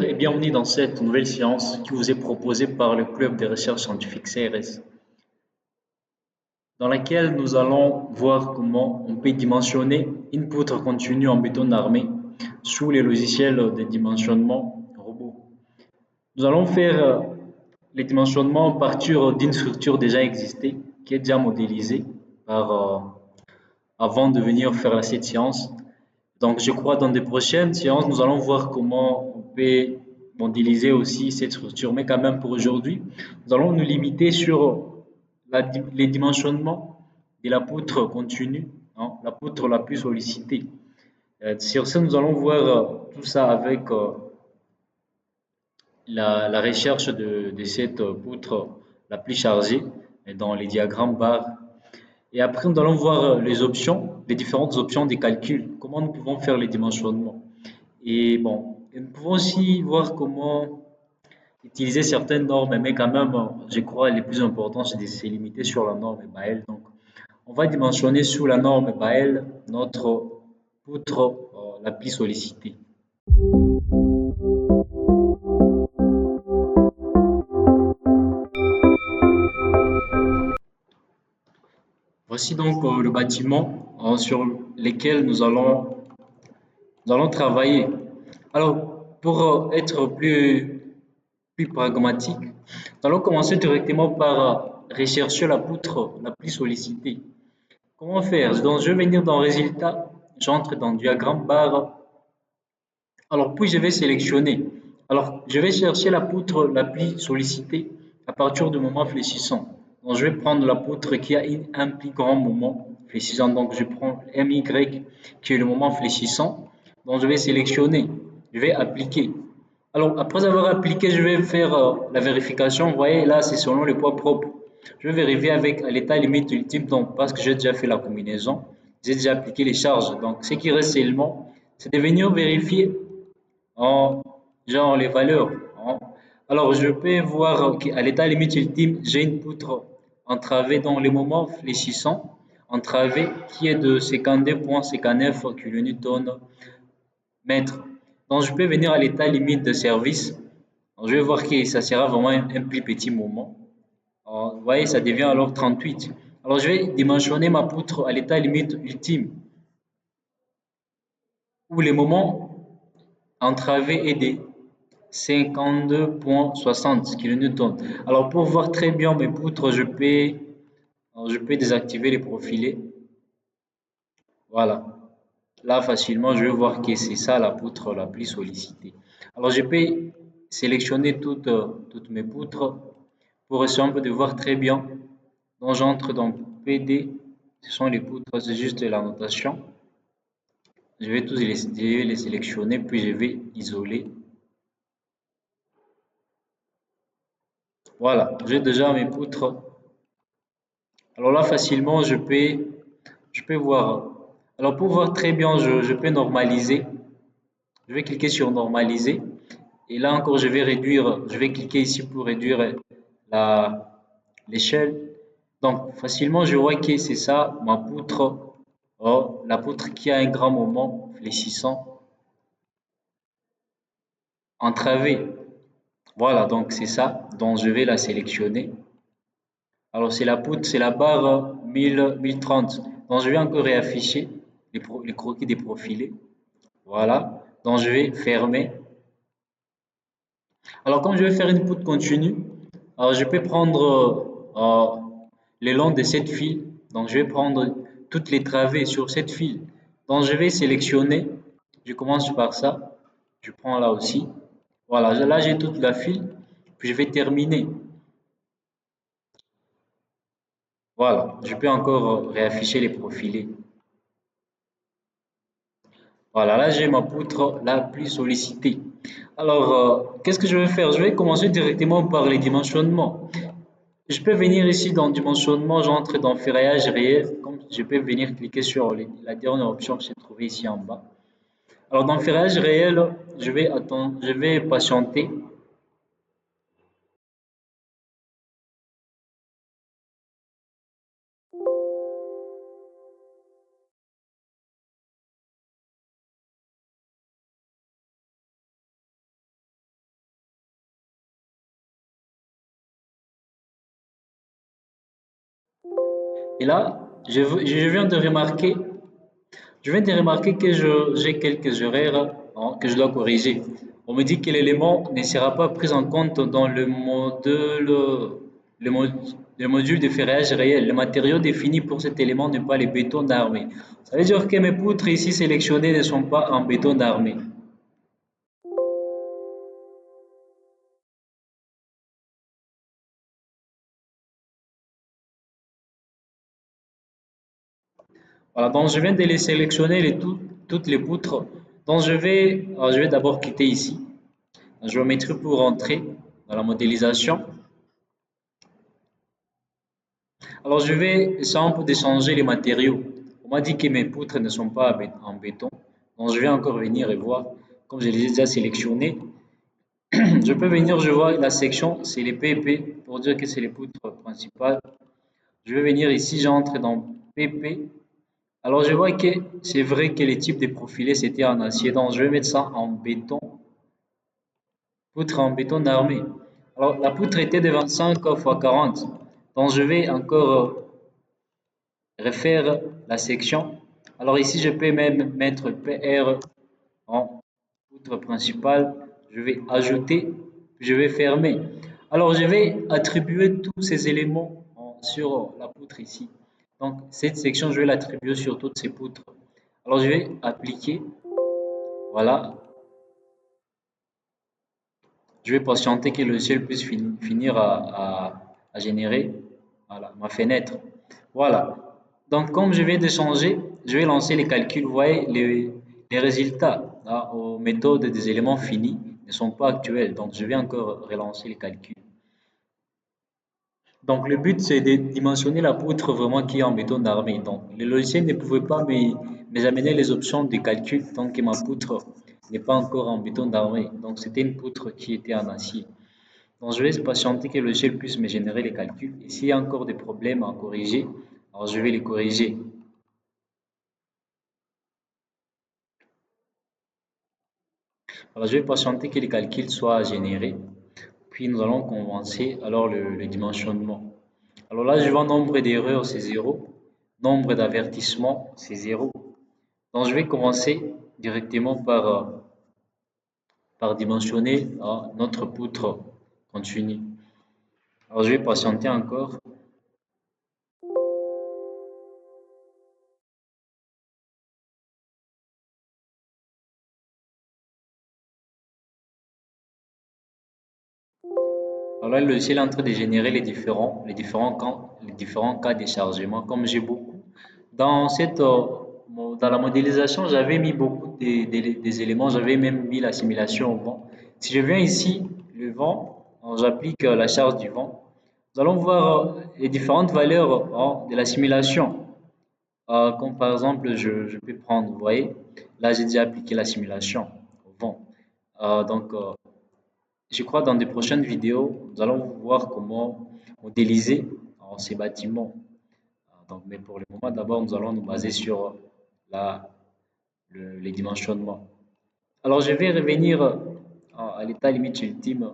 Bonjour et bienvenue dans cette nouvelle séance qui vous est proposée par le Club de recherche scientifique CRS, dans laquelle nous allons voir comment on peut dimensionner une poutre continue en béton armé sous les logiciels de dimensionnement robot. Nous allons faire les dimensionnements à partir d'une structure déjà existée, qui est déjà modélisée par, avant de venir faire cette séance. Donc, je crois dans des prochaines séances, nous allons voir comment on peut modéliser aussi cette structure. Mais quand même, pour aujourd'hui, nous allons nous limiter sur les dimensionnements de la poutre continue, hein, la poutre la plus sollicitée. Sur ce, nous allons voir tout ça avec la recherche de cette poutre la plus chargée dans les diagrammes barres. Et après, nous allons voir les options, les différentes options des calculs, comment nous pouvons faire les dimensionnements. Et bon, et nous pouvons aussi voir comment utiliser certaines normes, mais quand même, je crois, les plus importants, c'est de se limiter sur la norme BAEL. Donc, on va dimensionner sous la norme BAEL notre poutre la plus sollicitée. Voici donc le bâtiment sur lequel nous allons travailler. Alors, pour être plus pragmatique, nous allons commencer directement par rechercher la poutre la plus sollicitée. Comment faire? Donc, je vais venir dans Résultats, j'entre dans Diagramme barre. Alors, puis je vais sélectionner. Alors, je vais chercher la poutre la plus sollicitée à partir du moment fléchissant. Donc, je vais prendre la poutre qui a un plus grand moment fléchissant. Donc, je prends MY qui est le moment fléchissant. Donc, je vais sélectionner. Je vais appliquer. Alors, après avoir appliqué, je vais faire la vérification. Vous voyez, là, c'est selon le poids propre. Je vais vérifier avec l'état limite ultime, donc parce que j'ai déjà fait la combinaison, j'ai déjà appliqué les charges. Donc, ce qui reste seulement, c'est de venir vérifier en genre les valeurs, hein. Alors, je peux voir qu'à l'état limite ultime, j'ai une poutre entravée dans le moment fléchissant, entravée qui est de 52,59 kN mètre. Donc, je peux venir à l'état limite de service. Alors, je vais voir que ça sera vraiment un plus petit moment. Alors, vous voyez, ça devient alors 38. Alors, je vais dimensionner ma poutre à l'état limite ultime, où le moment entravé est de 52,60 kN. Alors, pour voir très bien mes poutres, je peux désactiver les profilés. Voilà. Là, facilement, je vais voir que c'est ça la poutre la plus sollicitée. Alors, je peux sélectionner toutes mes poutres pour essayer un peu de voir très bien. Donc, j'entre dans PD. Ce sont les poutres, c'est juste la notation. Je vais je vais les sélectionner, puis je vais isoler. Voilà, j'ai déjà mes poutres. Alors là, facilement, je peux voir. Alors pour voir très bien, je peux normaliser. Je vais cliquer sur normaliser. Et là encore, je vais cliquer ici pour réduire l'échelle. Donc facilement, je vois que c'est ça, ma poutre. Oh, la poutre qui a un grand moment fléchissant, entravé. Voilà, donc c'est ça. Donc je vais la sélectionner. Alors, c'est la poutre, c'est la barre 1030. Donc, je vais encore réafficher les croquis des profilés. Voilà. Donc, je vais fermer. Alors, comme je vais faire une poutre continue, alors je peux prendre le long de cette file. Donc, je vais prendre toutes les travées sur cette file. Donc, je vais sélectionner. Je commence par ça. Je prends là aussi. Voilà. Là, j'ai toute la file. Puis, je vais terminer. Voilà. Je peux encore réafficher les profilés. Voilà, là j'ai ma poutre la plus sollicitée. Alors, qu'est-ce que je vais faire? Je vais commencer directement par les dimensionnements. Je peux venir ici dans dimensionnement, j'entre dans ferraillage réel. Comme je peux venir cliquer sur la dernière option que j'ai trouvée ici en bas. Alors, dans ferraillage réel, je vais attendre, je vais patienter. Et là, je viens de remarquer que j'ai quelques erreurs hein, que je dois corriger. On me dit que l'élément ne sera pas pris en compte dans le module de ferrage réel. Le matériau défini pour cet élément n'est pas le béton d'armée. Ça veut dire que mes poutres ici sélectionnées ne sont pas en béton d'armée. Voilà, donc je viens de les sélectionner toutes les poutres. Donc je vais d'abord quitter ici. Je vais mettre pour rentrer dans la modélisation. Alors, je vais, exemple, d'échanger les matériaux. On m'a dit que mes poutres ne sont pas en béton. Donc, je vais encore venir et voir. Comme je les ai déjà sélectionnés, je peux venir, je vois la section, c'est les PP, pour dire que c'est les poutres principales. Je vais venir ici, j'entre dans PP. Alors, je vois que c'est vrai que les types de profilés, c'était en acier. Donc, je vais mettre ça en béton, poutre en béton d'armée. Alors, la poutre était de 25 x 40. Donc, je vais encore refaire la section. Alors ici, je peux même mettre PR en poutre principale. Je vais ajouter, je vais fermer. Alors, je vais attribuer tous ces éléments sur la poutre ici. Donc, cette section, je vais l'attribuer sur toutes ces poutres. Alors, je vais appliquer. Voilà. Je vais patienter que le logiciel puisse finir à générer voilà, ma fenêtre. Voilà. Donc, comme je viens de changer, je vais lancer les calculs. Vous voyez, les résultats là, aux méthodes des éléments finis ne sont pas actuels. Donc, je vais encore relancer les calculs. Donc, le but, c'est de dimensionner la poutre vraiment qui est en béton d'armée. Donc, le logiciel ne pouvait pas m'amener les options de calcul tant que ma poutre n'est pas encore en béton d'armée. Donc, c'était une poutre qui était en acier. Donc, je vais patienter que le logiciel puisse me générer les calculs. Et s'il y a encore des problèmes à corriger, alors je vais les corriger. Alors, je vais patienter que les calculs soient générés. Puis, nous allons commencer alors le dimensionnement. Alors là, je vois nombre d'erreurs, c'est zéro. Nombre d'avertissements, c'est zéro. Donc, je vais commencer directement par dimensionner notre poutre continue. Alors, je vais patienter encore. Alors là, le logiciel est en train de générer les différents cas de chargement. Comme j'ai beaucoup, dans la modélisation, j'avais mis beaucoup des éléments, j'avais même mis la simulation au vent. Si je viens ici, le vent, j'applique la charge du vent. Nous allons voir les différentes valeurs de la simulation. Comme par exemple, je peux prendre, vous voyez, là j'ai déjà appliqué la simulation au vent. Donc, je crois que dans de prochaines vidéos, nous allons voir comment modéliser ces bâtiments. Mais pour le moment, d'abord, nous allons nous baser sur la, les dimensionnements. Alors, je vais revenir à l'état limite ultime.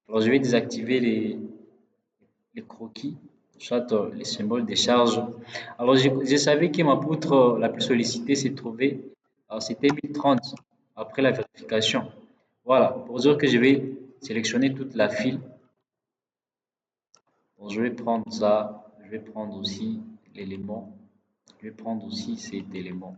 Alors, je vais désactiver les croquis, soit les symboles de charge. Alors, je savais que ma poutre la plus sollicitée s'est trouvée, c'était 1030 après la vérification. Voilà, pour dire que je vais sélectionner toute la file. Bon, je vais prendre ça, je vais prendre aussi l'élément, je vais prendre aussi cet élément.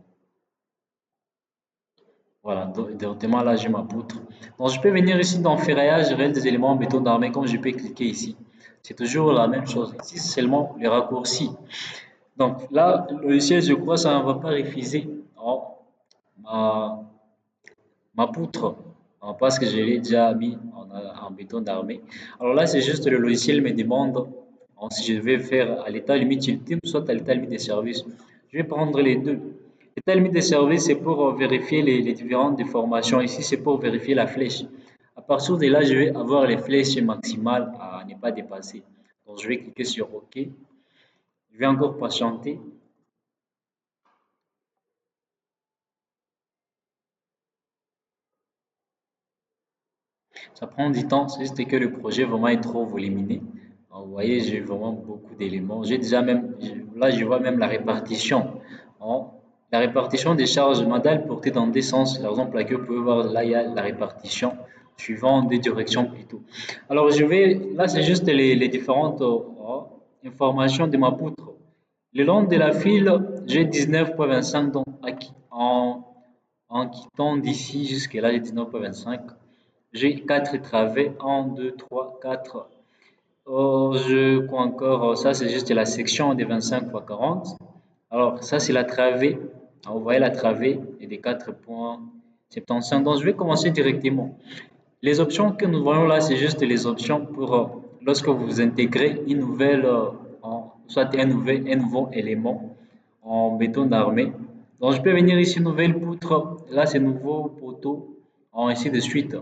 Voilà, donc directement là j'ai ma poutre. Donc je peux venir ici dans ferraillage réel des éléments en béton d'armée comme je peux cliquer ici. C'est toujours la même chose. Ici c'est seulement les raccourcis. Donc là, le logiciel, je crois, ça ne va pas refuser ma, ma poutre parce que je l'ai déjà mis en béton d'armée. Alors là, c'est juste le logiciel me demande si je vais faire à l'état limite ultime, soit à l'état limite des services. Je vais prendre les deux. L'état limite des services, c'est pour vérifier les différentes déformations. Ici, c'est pour vérifier la flèche. À partir de là, je vais avoir les flèches maximales à ne pas dépasser. Donc, je vais cliquer sur OK. Je vais encore patienter. Ça prend du temps, c'est juste que le projet vraiment est trop volumineux. Vous voyez, j'ai vraiment beaucoup d'éléments. J'ai déjà même, là, je vois même la répartition. Hein. La répartition des charges modales portées dans des sens. Par exemple, là, que vous pouvez voir, là, il y a la répartition suivant des directions plutôt. Alors, là, c'est juste les différentes informations de ma poutre. Le long de la file, j'ai 19,25. Donc, en quittant d'ici jusque là, j'ai 19,25. J'ai 4 travées. 1, 2, 3, 4. Oh, je crois encore, ça c'est juste la section des 25 fois 40. Alors, ça c'est la travée. Alors, vous voyez la travée et des 4,75. Donc, je vais commencer directement. Les options que nous voyons là, c'est juste les options pour lorsque vous intégrez une nouvelle, soit un nouveau élément en béton d'armée. Donc, je peux venir ici, nouvelle poutre. Là, c'est nouveau poteau, ainsi de suite.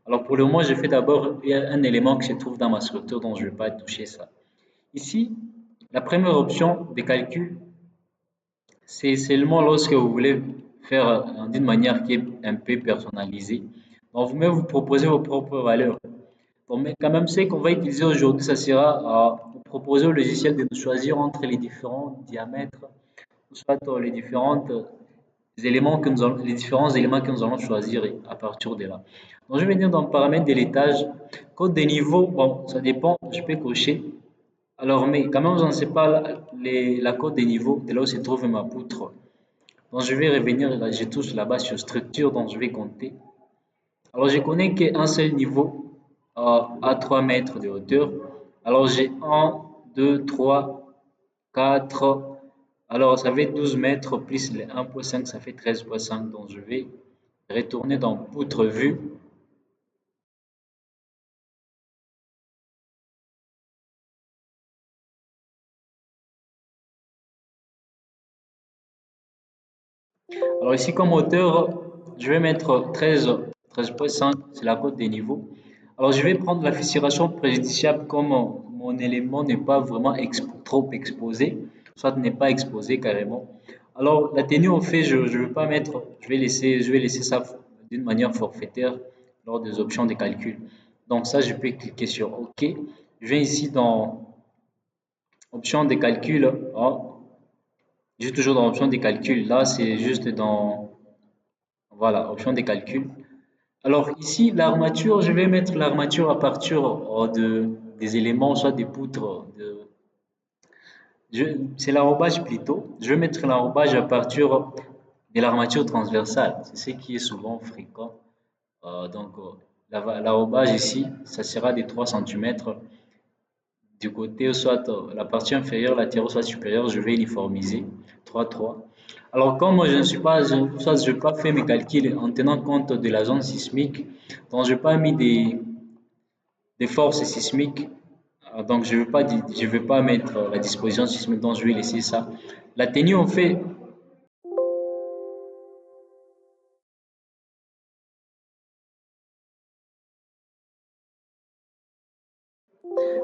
Alors, pour le moment, je fais d'abord un élément qui se trouve dans ma structure, donc je ne vais pas toucher ça. Ici, la première option de calcul, c'est seulement lorsque vous voulez faire d'une manière qui est un peu personnalisée. Donc, vous-même, vous proposez vos propres valeurs. Bon, mais quand même, ce qu'on va utiliser aujourd'hui, ça sera vous proposer au logiciel de nous choisir entre les différents diamètres, soit les les différents éléments que nous allons choisir à partir de là. Donc, je vais venir dans le paramètre de l'étage. Code des niveaux, bon, ça dépend, je peux cocher. Alors, mais quand même, je ne sais pas la code des niveaux, de là où se trouve ma poutre. Donc, je vais revenir, là, je touche là-bas sur structure, donc je vais compter. Alors, je connais qu'un seul niveau à 3 mètres de hauteur. Alors, j'ai 1, 2, 3, 4. Alors, ça fait 12 mètres plus les 1,5, ça fait 13,5. Donc, je vais retourner dans poutre vue. Alors, ici, comme hauteur, je vais mettre 13,5, c'est la cote des niveaux. Alors, je vais prendre la fissuration préjudiciable comme mon élément n'est pas vraiment trop exposé, soit n'est pas exposé carrément. Alors, la tenue au fait, je ne vais pas mettre, je vais laisser ça d'une manière forfaitaire lors des options de calcul. Donc, ça, je peux cliquer sur OK. Je viens ici dans options de calcul. Oh, je suis toujours dans option des calculs. Là, c'est juste dans, voilà, option des calculs. Alors ici, l'armature, je vais mettre l'armature à partir des éléments, soit des poutres. C'est l'enrobage plutôt. Je vais mettre l'enrobage à partir de l'armature transversale. C'est ce qui est souvent fréquent. Donc, l'enrobage ici, ça sera de 3 centimètres du côté, soit la partie inférieure, latérale, soit supérieure, je vais uniformiser 3, 3. Alors, comme je ne suis pas, soit je n'ai pas fait mes calculs en tenant compte de la zone sismique, donc je n'ai pas mis des forces sismiques, donc je vais pas mettre la disposition sismique, donc je vais laisser ça. La tenue, on fait,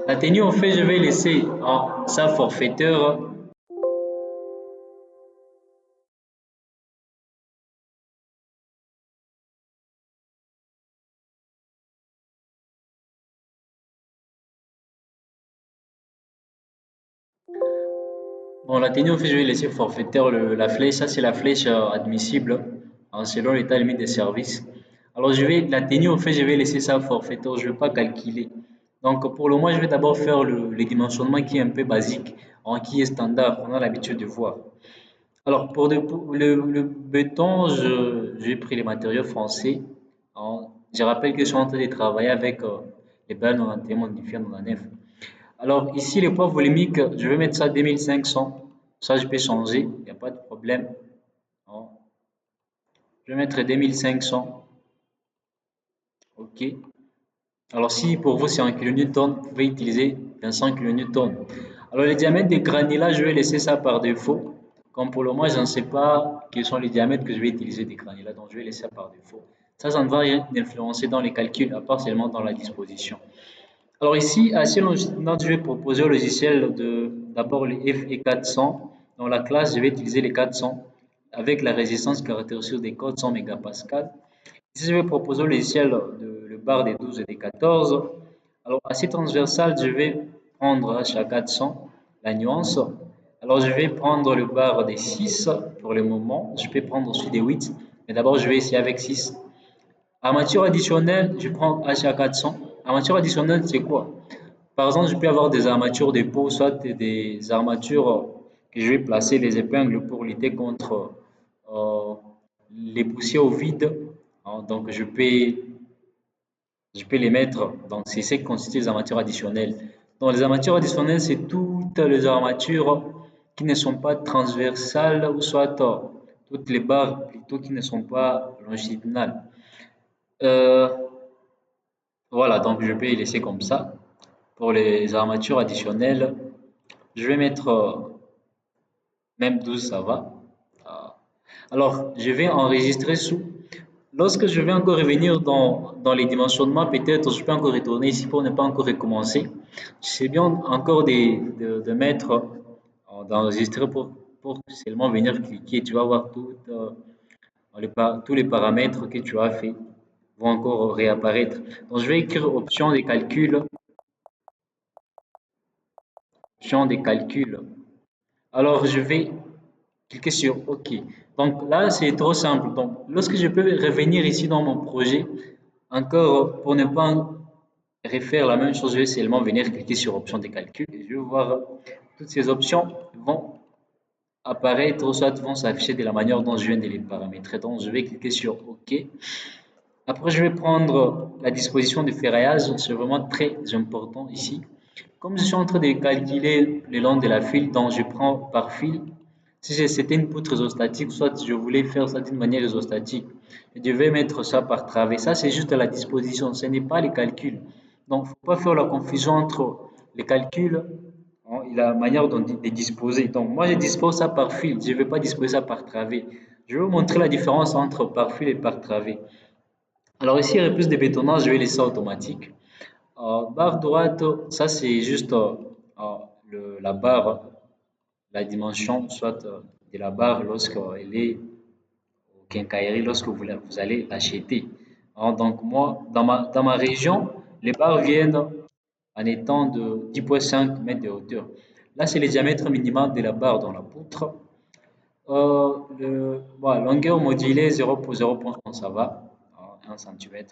je vais laisser ça forfaiteur. Bon, la tenue, au fait, je vais laisser forfaitaire la flèche. Ça, c'est la flèche admissible selon l'état limite des services. Alors, la tenue, au fait, je vais laisser ça forfaitaire. Je ne vais pas calculer. Donc, pour le moment, je vais d'abord faire le dimensionnement qui est un peu basique, qui est standard, on a l'habitude de voir. Alors, pour le béton, j'ai pris les matériaux français. Je rappelle que je suis en train de travailler avec les balles 91 modifiées 99. Alors ici, le poids volumique, je vais mettre ça à 2500. Ça, je peux changer, il n'y a pas de problème. Bon, je vais mettre 2500. OK. Alors si pour vous c'est en kilonewton, vous pouvez utiliser 500 kilonewtons. Alors le diamètre des granulats, je vais laisser ça par défaut. Comme pour le moment, je ne sais pas quels sont les diamètres que je vais utiliser des granulats, donc je vais laisser ça par défaut. Ça ne va rien influencer dans les calculs, à part seulement dans la disposition. Alors ici, à je vais proposer au logiciel d'abord les FE400. Dans la classe, je vais utiliser les 400 avec la résistance caractéristique des codes 100 mégapascal. Ici, je vais proposer au logiciel le bar des 12 et des 14. Alors, acier transversal, je vais prendre H400, la nuance. Alors, je vais prendre le bar des 6 pour le moment. Je peux prendre aussi des 8, mais d'abord, je vais essayer avec 6. Armature additionnelle, je prends HA400. Armature additionnelle, c'est quoi? Par exemple, je peux avoir des armatures de peau, soit des armatures que je vais placer les épingles pour lutter contre euh, les poussières au vide. Hein, donc, je peux les mettre. Donc, c'est ce qui constitue les armatures additionnelles. Donc, les armatures additionnelles, c'est toutes les armatures qui ne sont pas transversales ou soit toutes les barres plutôt qui ne sont pas longitudinales. Euh, voilà, donc je peux les laisser comme ça. Pour les armatures additionnelles, je vais mettre même 12, ça va. Ah. Alors, je vais enregistrer sous. Lorsque je vais encore revenir dans les dimensionnements, peut-être je peux encore retourner ici pour ne pas encore recommencer. C'est bien encore de mettre, d'enregistrer pour seulement venir cliquer. Tu vas voir tous les paramètres que tu as fait vont encore réapparaître. Donc, je vais écrire option de calcul, option de calcul. Alors, je vais cliquer sur OK. Donc là, c'est trop simple. Donc, lorsque je peux revenir ici dans mon projet, encore pour ne pas refaire la même chose, je vais seulement venir cliquer sur option de calcul et je vais voir toutes ces options vont apparaître ou soit vont s'afficher de la manière dont je viens de les paramétrer. Donc, je vais cliquer sur OK. Après, je vais prendre la disposition de ferraillage. C'est vraiment très important ici. Comme je suis en train de calculer le long de la file, donc je prends par fil. Si c'était une poutre isostatique, soit je voulais faire ça d'une manière isostatique, je devais mettre ça par travers. Ça, c'est juste la disposition, ce n'est pas les calculs. Donc, il ne faut pas faire la confusion entre les calculs et la manière dont de disposer. Donc, moi, je dispose ça par fil, je ne vais pas disposer ça par travers. Je vais vous montrer la différence entre par fil et par travers. Alors ici, il y a plus de bétonnage, je vais laisser ça automatique. Barre droite, ça c'est juste la barre, la dimension, soit de la barre lorsqu'elle est au quincaillerie, lorsque vous allez l'acheter. Hein, donc moi, dans ma région, les barres viennent en étant de 10,5 mètres de hauteur. Là, c'est le diamètre minimal de la barre dans la poutre. Voilà, longueur modulée 0,1, ça va, 1 cm.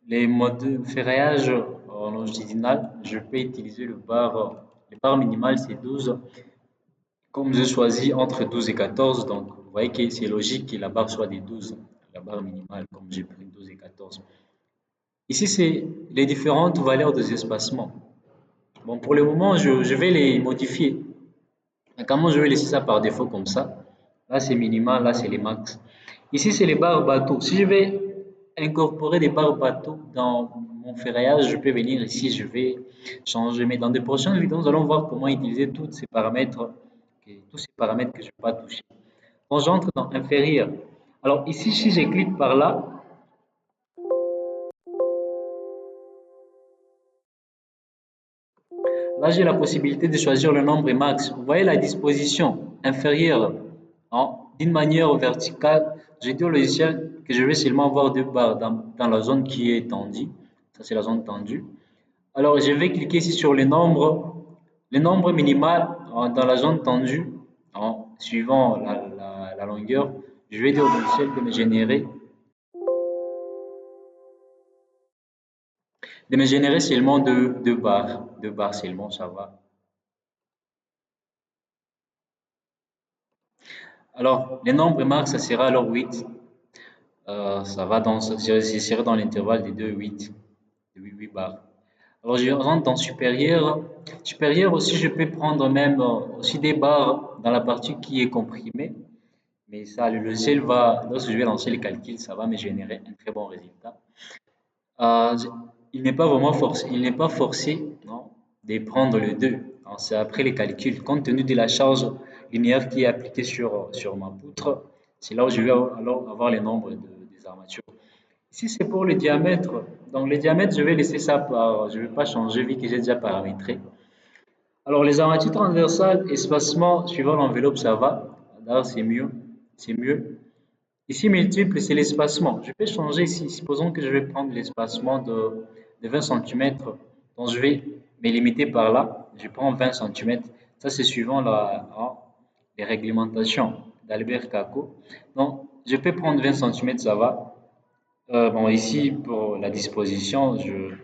Les modes de ferraillage longitudinal, je peux utiliser le bar minimal c'est 12. Comme j'ai choisi entre 12 et 14, donc vous voyez que c'est logique que la barre soit des 12, la barre minimale, comme j'ai pris 12 et 14. Ici, c'est les différentes valeurs des espacements. Bon, pour le moment, je vais les modifier. Comment je vais laisser ça par défaut comme ça? Là, c'est minimal, là, c'est les max. Ici, c'est les barres bateau. Si je vais incorporer des barres bateau dans mon ferraillage, je peux venir ici, je vais changer. Mais dans de prochaines vidéos, nous allons voir comment utiliser tous ces paramètres que je ne vais pas toucher. Donc, j'entre dans inférieur. Alors ici, si je clique par là, là, j'ai la possibilité de choisir le nombre max. Vous voyez la disposition inférieure, hein, d'une manière verticale. Je dis au logiciel que je vais seulement avoir deux barres dans la zone qui est tendue. Ça, c'est la zone tendue. Alors, je vais cliquer ici sur les nombres minimal dans la zone tendue, hein, suivant la longueur. Je vais dire au logiciel de me générer seulement deux barres. Deux barres seulement, ça va. Alors, les nombres max, ça sera alors 8. Ça va je serai dans l'intervalle de 2 8, de 8 barres. Alors, je rentre dans supérieur. Supérieur aussi, je peux prendre même aussi des barres dans la partie qui est comprimée. Mais ça, le logiciel lorsque je vais lancer les calculs, ça va me générer un très bon résultat. Euh, il n'est pas forcé, non, de prendre le 2. C'est après les calculs. Compte tenu de la charge linéaire qui est appliquée sur ma poutre, c'est là où je vais alors avoir les nombres des armatures. Ici, c'est pour le diamètre. Donc, le diamètre, je vais laisser ça je ne vais pas changer vu que j'ai déjà paramétré. Alors, les armatures transversales, espacement suivant l'enveloppe, ça va. Là, c'est mieux. C'est mieux. Ici, multiple, c'est l'espacement. Je peux changer ici. Supposons que je vais prendre l'espacement de 20 cm. Donc, je vais mais limité par là, je prends 20 centimètres. Ça, c'est suivant les réglementations d'Albert Kako. Donc, je peux prendre 20 centimètres, ça va. Bon, ici, pour la disposition, je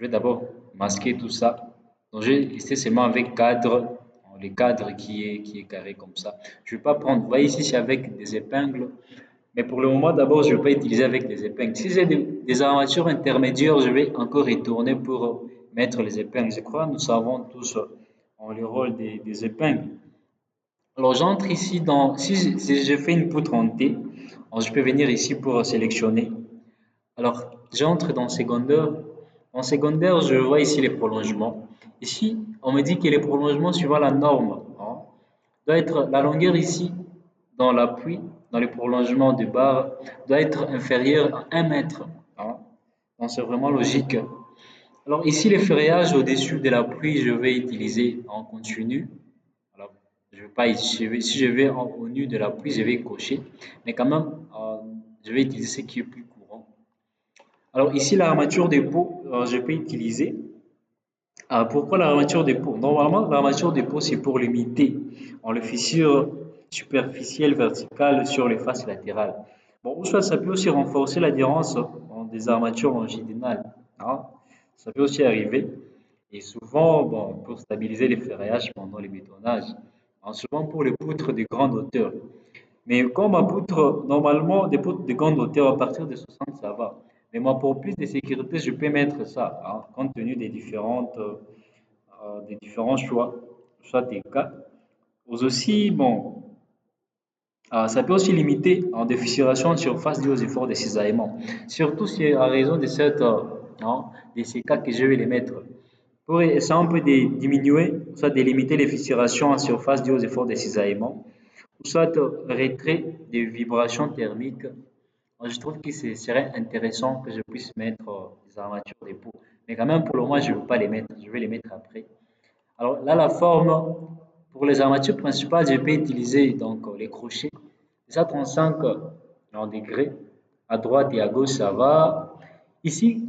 vais d'abord masquer tout ça. Donc, je vais essayer seulement avec cadre, le cadre qui est carré comme ça. Je ne vais pas prendre, vous voyez ici, c'est avec des épingles. Mais pour le moment, d'abord, je ne vais pas utiliser avec des épingles. Si j'ai des armatures intermédiaires, je vais encore retourner pour mettre les épingles. Je crois que nous savons tous le rôle des épingles. Alors, j'entre ici si je fais une poutre en T, alors je peux venir ici pour sélectionner. Alors, j'entre dans secondaire. En secondaire, je vois ici les prolongements. Ici, on me dit que les prolongements suivant la norme doit être la longueur ici dans l'appui, dans les prolongements de barre, doit être inférieure à 1 mètre. Hein. Donc, c'est vraiment logique. Alors, ici, les ferrailles au-dessus de l'appui, je vais utiliser en continu. Alors, je vais pas, si je vais au nu de l'appui, je vais cocher. Mais quand même, je vais utiliser ce qui est plus courant. Alors ici, l'armature de peau, je peux utiliser. Pourquoi l'armature de peau? Normalement, l'armature de peau, c'est pour limiter en le fissure superficielle verticale sur les faces latérales. Bon, ou soit ça peut aussi renforcer l'adhérence des armatures longitudinales. Hein. Ça peut aussi arriver. Et souvent, bon, pour stabiliser les ferrailles pendant les bétonnages, souvent pour les poutres de grande hauteur. Mais comme ma poutre, normalement, des poutres de grande hauteur à partir de 60, ça va. Mais moi, pour plus de sécurité, je peux mettre ça, compte tenu des différents choix, soit des cas. Aussi, bon, ça peut aussi limiter en défissuration de surface due aux efforts de cisaillement. Surtout si à raison de de ces cas que je vais les mettre. Pour essayer un peu de diminuer, soit de limiter les fissurations en surface dues aux efforts de cisaillement, ou soit retrait des vibrations thermiques. Moi, je trouve que ce serait intéressant que je puisse mettre des armatures de peau. Mais quand même, pour le moment, je ne veux pas les mettre. Je vais les mettre après. Alors là, la forme, pour les armatures principales, je peux utiliser donc les crochets. Ça, 35 en degrés. À droite et à gauche, ça va. Ici,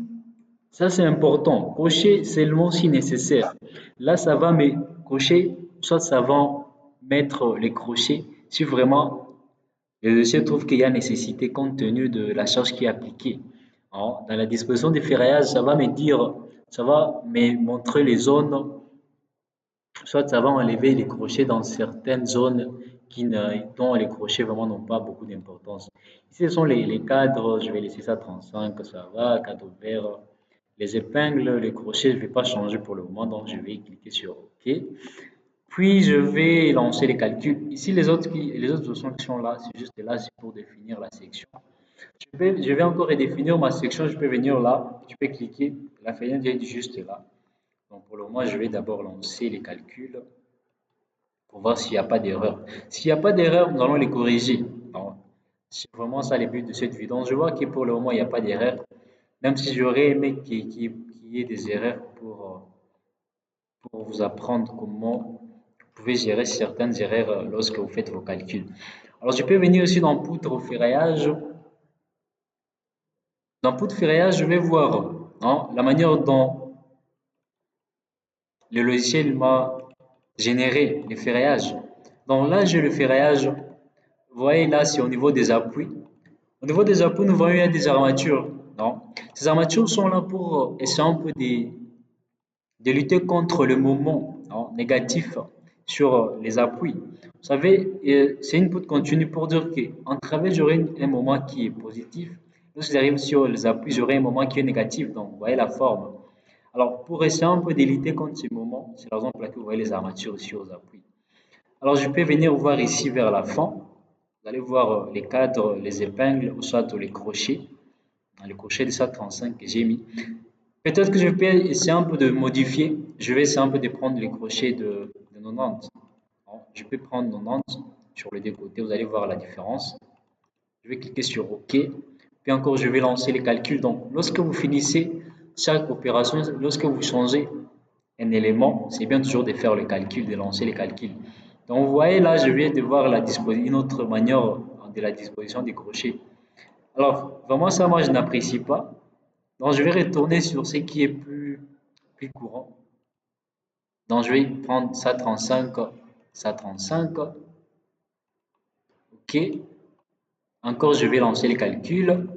ça c'est important. Crochet seulement si nécessaire. Là, ça va, mais crochet, soit ça va mettre les crochets si vraiment le dossier trouve qu'il y a nécessité compte tenu de la charge qui est appliquée. Dans la disposition des ferraillages, ça va me dire, ça va me montrer les zones, soit ça va enlever les crochets dans certaines zones dont les crochets vraiment n'ont pas beaucoup d'importance. Ici, ce sont les cadres, je vais laisser ça 35, ça va, cadre vert. Les épingles, les crochets, je ne vais pas changer pour le moment, donc je vais cliquer sur OK. Puis, je vais lancer les calculs. Ici, les autres options qui sont là, c'est juste là, c'est pour définir la section. Je vais encore redéfinir ma section. Je peux venir là, je peux cliquer. La fenêtre est juste là. Donc, pour le moment, je vais d'abord lancer les calculs pour voir s'il n'y a pas d'erreur. S'il n'y a pas d'erreur, nous allons les corriger. Donc, c'est vraiment ça le but de cette vidéo. Donc, je vois que pour le moment, il n'y a pas d'erreur. Même si j'aurais aimé qu'il y ait des erreurs pour vous apprendre comment vous pouvez gérer certaines erreurs lorsque vous faites vos calculs. Alors, je peux venir aussi dans poutre au ferraillage. Dans poutre ferraillage, je vais voir la manière dont le logiciel m'a généré le ferraillage. Donc là, j'ai le ferraillage. Vous voyez là, c'est au niveau des appuis. Au niveau des appuis, nous voyons il y a des armatures. Non? Ces armatures sont là pour essayer un peu de lutter contre le moment négatif sur les appuis. Vous savez, c'est une poutre continue pour dire qu'en travail, j'aurai un moment qui est positif. Lorsque j'arrive sur les appuis, j'aurai un moment qui est négatif. Donc, vous voyez la forme. Alors, pour essayer un peu de lutter contre ces moments, c'est la raison pour laquelle vous voyez les armatures ici aux appuis. Alors, je peux venir voir ici vers la fin. Vous allez voir les cadres, les épingles, ou soit les crochets. Le crochet de 135 que j'ai mis. Peut-être que je peux essayer un peu de modifier. Je vais essayer un peu de prendre les crochets de 90. Je peux prendre 90 sur les deux côtés. Vous allez voir la différence. Je vais cliquer sur OK. Puis encore, je vais lancer les calculs. Donc, lorsque vous finissez chaque opération, lorsque vous changez un élément, c'est bien toujours de faire le calcul, de lancer les calculs. Donc, vous voyez là, je viens de voir une autre manière de la disposition des crochets. Alors, vraiment, ça, moi, je n'apprécie pas. Donc, je vais retourner sur ce qui est plus courant. Donc, je vais prendre ça 35, ça 35. OK. Encore, je vais lancer le calcul.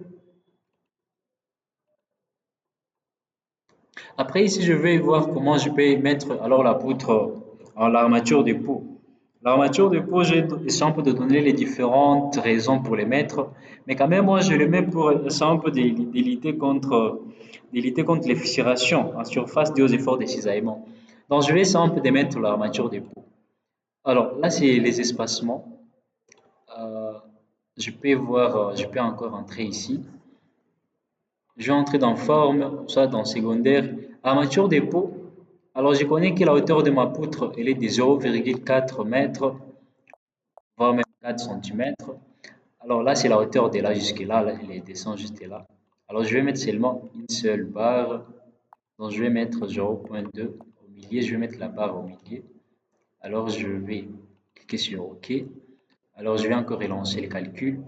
Après, ici, je vais voir comment je peux mettre alors la poutre en l'armature du pot. L'armature du pot, j'ai essayé un peu de donner les différentes raisons pour les mettre, mais quand même, moi, je les mets pour essayer un peu de lutter contre les fissurations en surface dues aux efforts de cisaillement. Donc, je vais essayer un peu de mettre l'armature du pot. Alors, là, c'est les espacements. Euh, je peux encore entrer ici. Je vais entrer dans forme, soit dans secondaire. Armature des pots. Alors, je connais que la hauteur de ma poutre, elle est de 0,4 mètres, voire même 4 centimètres. Alors là, c'est la hauteur de là jusque là, là, elle descend juste là. Alors, je vais mettre seulement une seule barre. Donc, je vais mettre 0,2 au milieu. Je vais mettre la barre au milieu. Alors, je vais cliquer sur OK. Alors, je vais encore relancer le calcul.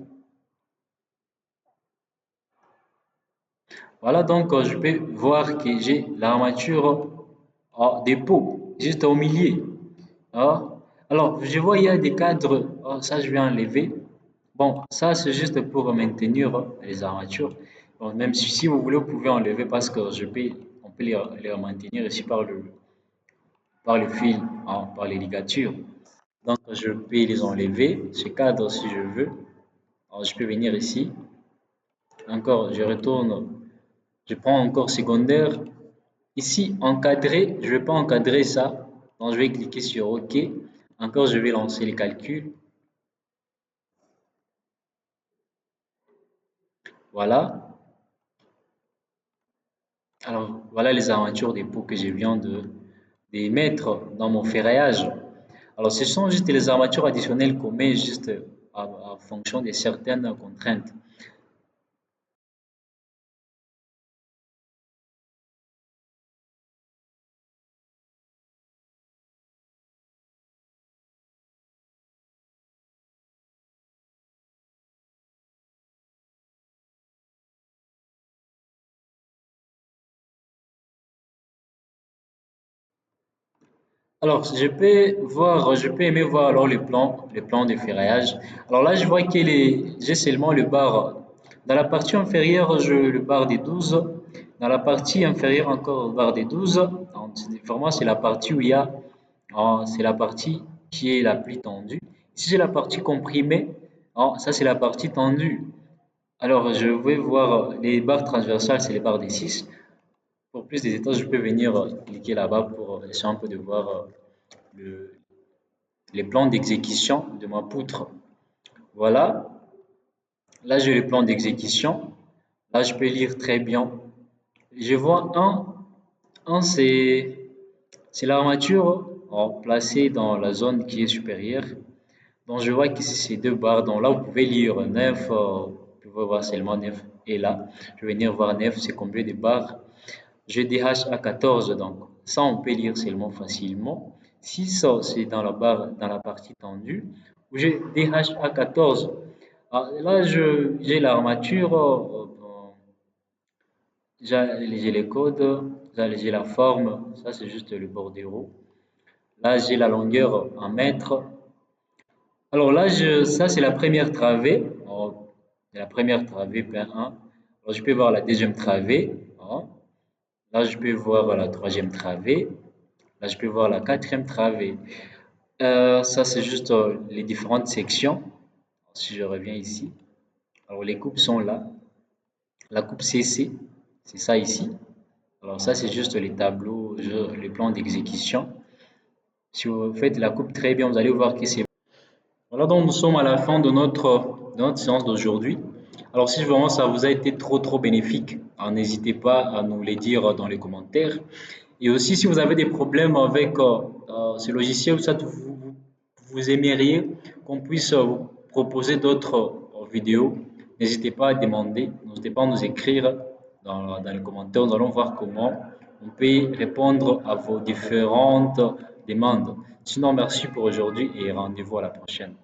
Voilà, donc je peux voir que j'ai l'armature des pots juste au milieu. Ah. Alors, je vois il y a des cadres. Oh, ça, je vais enlever. Bon, ça, c'est juste pour maintenir les armatures. Bon, même si vous voulez, vous pouvez enlever parce que on peut les maintenir ici par le fil, hein, par les ligatures. Donc, je peux les enlever, ces cadres si je veux. Alors, je peux venir ici. Encore, je retourne. Je prends encore secondaire. Ici, encadrer, je ne vais pas encadrer ça. Donc, je vais cliquer sur OK. Encore, je vais lancer les calculs. Voilà. Alors, voilà les armatures des pots que je viens de mettre dans mon ferraillage. Alors, ce sont juste les armatures additionnelles qu'on met juste en fonction de certaines contraintes. Alors, je peux aimer voir alors les plans de ferraillage. Alors là, je vois que j'ai seulement le bar. Dans la partie inférieure, le bar des 12. Dans la partie inférieure encore, le bar des 12. Donc, vraiment, c'est la partie où il y a, c'est la partie qui est la plus tendue. Ici, c'est la partie comprimée. Ça, c'est la partie tendue. Alors, je vais voir les barres transversales, c'est les barres des 6. Pour plus de détails, je peux venir cliquer là-bas pour essayer un peu de voir le- les plans d'exécution de ma poutre. Voilà, là j'ai le plan d'exécution. Là je peux lire très bien. Je vois un c'est l'armature placée dans la zone qui est supérieure. Donc je vois que c'est ces deux barres. Donc là vous pouvez lire 9, vous pouvez voir seulement 9. Et là, je vais venir voir 9, c'est combien de barres. J'ai DH à 14, donc ça on peut lire seulement facilement. 6, c'est dans la barre, dans la partie tendue. J'ai DH à 14. Là, j'ai l'armature, j'ai les codes, j'ai la forme, ça c'est juste le bordereau. Là, j'ai la longueur en mètres. Alors là, ça c'est la première travée. La première travée, P1. Alors, je peux voir la deuxième travée. Là, je peux voir la troisième travée. Là, je peux voir la quatrième travée. Ça, c'est juste les différentes sections. Si je reviens ici. Alors, les coupes sont là. La coupe CC, c'est ça ici. Alors, ça, c'est juste les tableaux, les plans d'exécution. Si vous faites la coupe très bien, vous allez voir que c'est... Voilà, donc nous sommes à la fin de notre séance d'aujourd'hui. Alors, si vraiment ça vous a été trop bénéfique, n'hésitez pas à nous les dire dans les commentaires. Et aussi, si vous avez des problèmes avec ce logiciel, ça, vous aimeriez qu'on puisse vous proposer d'autres vidéos, n'hésitez pas à demander, n'hésitez pas à nous écrire dans les commentaires. Nous allons voir comment on peut répondre à vos différentes demandes. Sinon, merci pour aujourd'hui et rendez-vous à la prochaine.